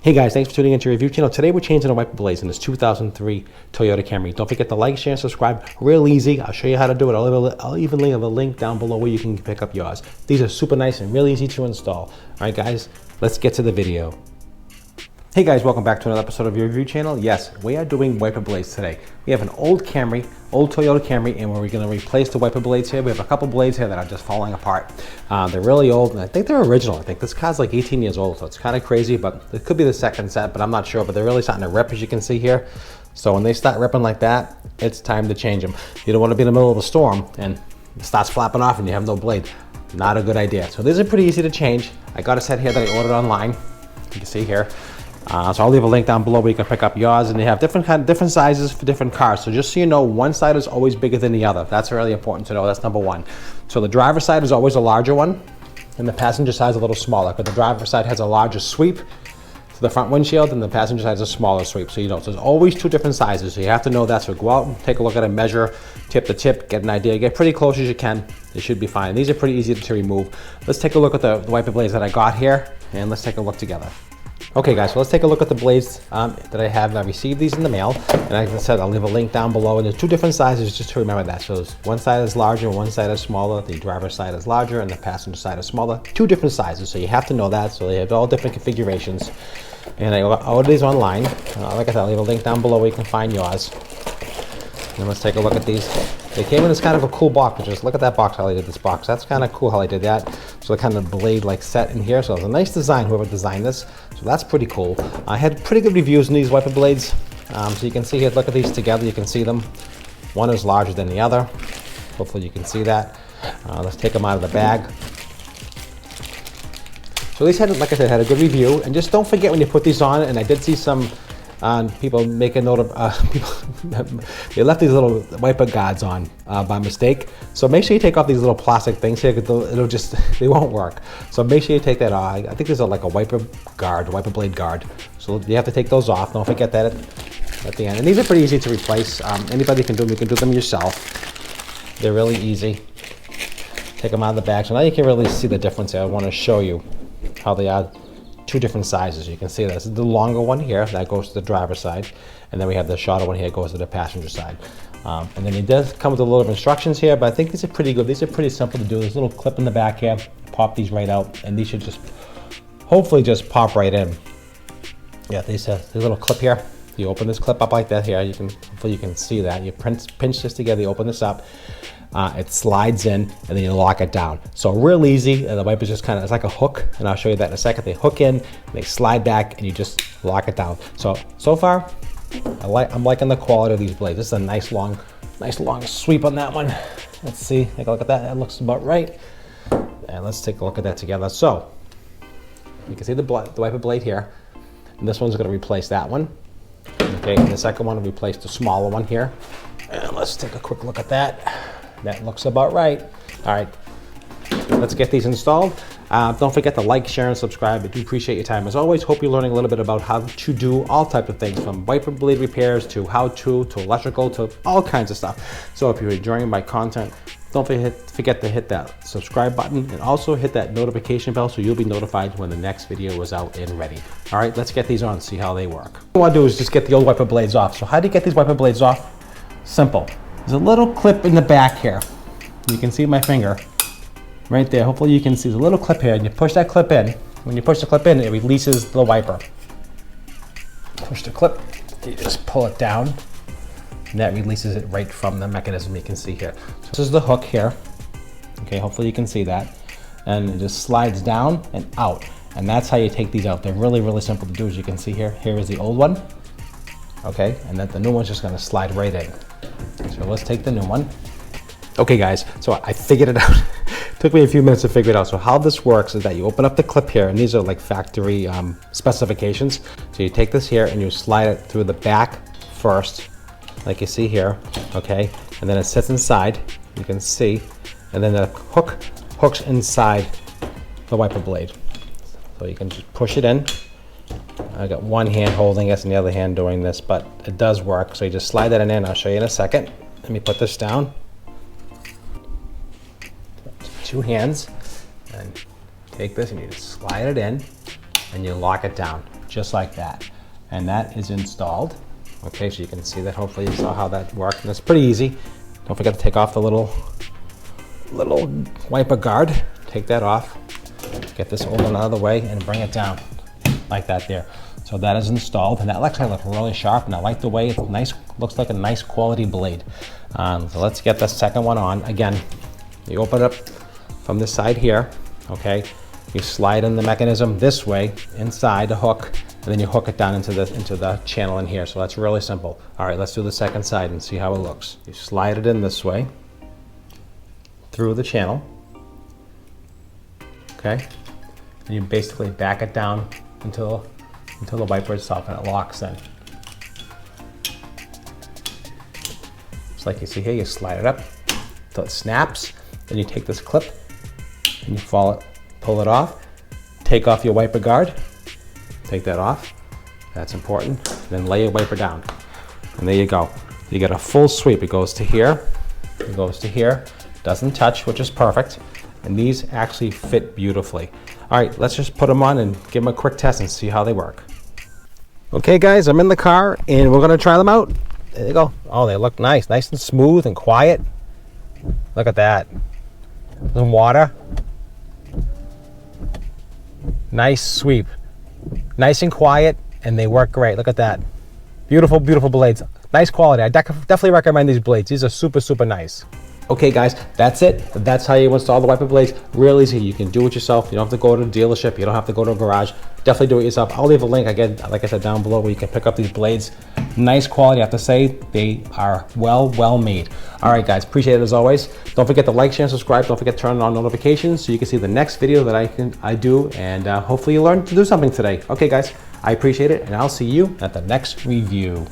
Hey guys, thanks for tuning into your review channel. Today we're changing the wiper blades in this 2003 Toyota Camry. Don't forget to like, share, and subscribe. Real easy. I'll show you how to do it. I'll even leave a link down below where you can pick up yours. These are super nice and really easy to install. All right guys, let's get to the video. Hey guys, welcome back to another episode of your review channel. Yes, we are doing wiper blades today. We have an old Toyota Camry, and we're going to replace the wiper blades here. We have a couple blades here that are just falling apart. They're really old, and I think they're original. I think this car's like 18 years old, so it's kind of crazy, but it could be the second set, but I'm not sure. But they're really starting to rip, as you can see here. So when they start ripping like that, it's time to change them. You don't want to be in the middle of a storm and it starts flapping off and you have no blade. Not a good idea. So these are pretty easy to change. I got a set here that I ordered online. You can see here. So I'll leave a link down below where you can pick up yours, and they have different sizes for different cars. So just so you know, one side is always bigger than the other. That's really important to know. That's number one. So the driver's side is always a larger one, and the passenger side is a little smaller. But the driver's side has a larger sweep to the front windshield, and the passenger side has a smaller sweep. So you know, so there's always two different sizes. So you have to know that. So go out and take a look at it, measure, tip to tip, get an idea, get pretty close as you can. It should be fine. These are pretty easy to remove. Let's take a look at the wiper blades that I got here, and let's take a look together. Okay guys, so let's take a look at the blades that I have. I received these in the mail, and like I said, I'll leave a link down below, and there's two different sizes just to remember that. So one side is larger, one side is smaller. The driver's side is larger and the passenger side is smaller. Two different sizes, so you have to know that. So they have all different configurations. And I ordered these online. Like I said, I'll leave a link down below where you can find yours. And let's take a look at these. They came in this kind of a cool box. Just look at that box, how they did this box. That's kind of cool how they did that. So the kind of blade like set in here. So it's a nice design, whoever designed this. So that's pretty cool. I had pretty good reviews on these wiper blades. So you can see here, look at these together. You can see them. One is larger than the other. Hopefully you can see that. Let's take them out of the bag. So these had, like I said, had a good review. And just don't forget when you put these on, and I did see some people make a note of people they left these little wiper guards on by mistake. So make sure you take off these little plastic things here, because it'll just, they won't work. So make sure you take that off. I think there's like a wiper blade guard. So you have to take those off. Don't forget that at the end. And these are pretty easy to replace. Anybody can do them. You can do them yourself. They're really easy. Take them out of the bag. So now you can really see the difference here. I want to show you how they are. Two different sizes. You can see this is the longer one here that goes to the driver's side, and then we have the shorter one here that goes to the passenger side. And then it does come with a little instructions here, but I think these are pretty good. These are pretty simple to do. There's a little clip in the back here. Pop these right out, and these should just hopefully just pop right in. Yeah, there's a little clip here. You open this clip up like that here. Hopefully you can see that. You pinch this together. You open this up. It slides in, and then you lock it down. So real easy. The wiper's just kind of, it's like a hook, and I'll show you that in a second. They hook in, they slide back, and you just lock it down. So far, I'm liking the quality of these blades. This is a nice long sweep on that one. Let's see, take a look at that. That looks about right. And let's take a look at that together. So you can see the wiper blade here, and this one's going to replace that one. Okay, and the second one will replace the smaller one here. And let's take a quick look at that. That looks about right. All right, let's get these installed. Don't forget to like, share, and subscribe. I do appreciate your time. As always, hope you're learning a little bit about how to do all types of things, from wiper blade repairs to how-to, to electrical, to all kinds of stuff. So if you're enjoying my content, don't forget to hit that subscribe button, and also hit that notification bell so you'll be notified when the next video is out and ready. All right, let's get these on, see how they work. What I want to do is just get the old wiper blades off. So how do you get these wiper blades off? Simple. There's a little clip in the back here. You can see my finger right there. Hopefully you can see there's a little clip here, and you push that clip in. When you push the clip in, it releases the wiper. Push the clip, you just pull it down, and that releases it right from the mechanism you can see here. So this is the hook here. Okay, hopefully you can see that. And it just slides down and out. And that's how you take these out. They're really, really simple to do, as you can see here. Here is the old one. Okay, and then the new one's just gonna slide right in. So let's take the new one. Okay guys, so I figured it out. It took me a few minutes to figure it out. So how this works is that you open up the clip here, and these are like factory specifications. So you take this here and you slide it through the back first, like you see here, okay? And then it sits inside, you can see, and then the hook hooks inside the wiper blade. So you can just push it in. I got one hand holding this and the other hand doing this, but it does work. So you just slide that in. I'll show you in a second. Let me put this down. Two hands, and take this and you just slide it in, and you lock it down. just like that. And that is installed. Okay, so you can see that. Hopefully you saw how that worked. And it's pretty easy. Don't forget to take off the little wiper guard. Take that off. Get this old one out of the way and bring it down like that there. So that is installed, and that actually looks really sharp, and I like the way it's nice. Looks like a nice quality blade. So let's get the second one on. Again, you open it up from this side here, okay? You slide in the mechanism this way inside the hook, and then you hook it down into the channel in here. So that's really simple. All right, let's do the second side and see how it looks. You slide it in this way through the channel, okay? And you basically back it down until the wiper itself, and it locks in. Just like you see here, you slide it up until it snaps. Then you take this clip and you pull it off. Take off your wiper guard. Take that off. That's important. Then lay your wiper down. And there you go. You get a full sweep. It goes to here. It goes to here. Doesn't touch, which is perfect. And these actually fit beautifully. All right, let's just put them on and give them a quick test and see how they work. Okay guys, I'm in the car and we're gonna try them out. There they go. Oh, they look nice. Nice and smooth and quiet. Look at that. Some water. Nice sweep. Nice and quiet, and they work great. Look at that. Beautiful, beautiful blades. Nice quality. I definitely recommend these blades. These are super, super nice. Okay guys, that's it. That's how you install the wiper blades. Real easy. You can do it yourself. You don't have to go to a dealership. You don't have to go to a garage. Definitely do it yourself. I'll leave a link again, like I said, down below where you can pick up these blades. Nice quality. I have to say, they are well made. All right guys, appreciate it as always. Don't forget to like, share, and subscribe. Don't forget to turn on notifications so you can see the next video that I do, and hopefully you learned to do something today. Okay guys, I appreciate it, and I'll see you at the next review.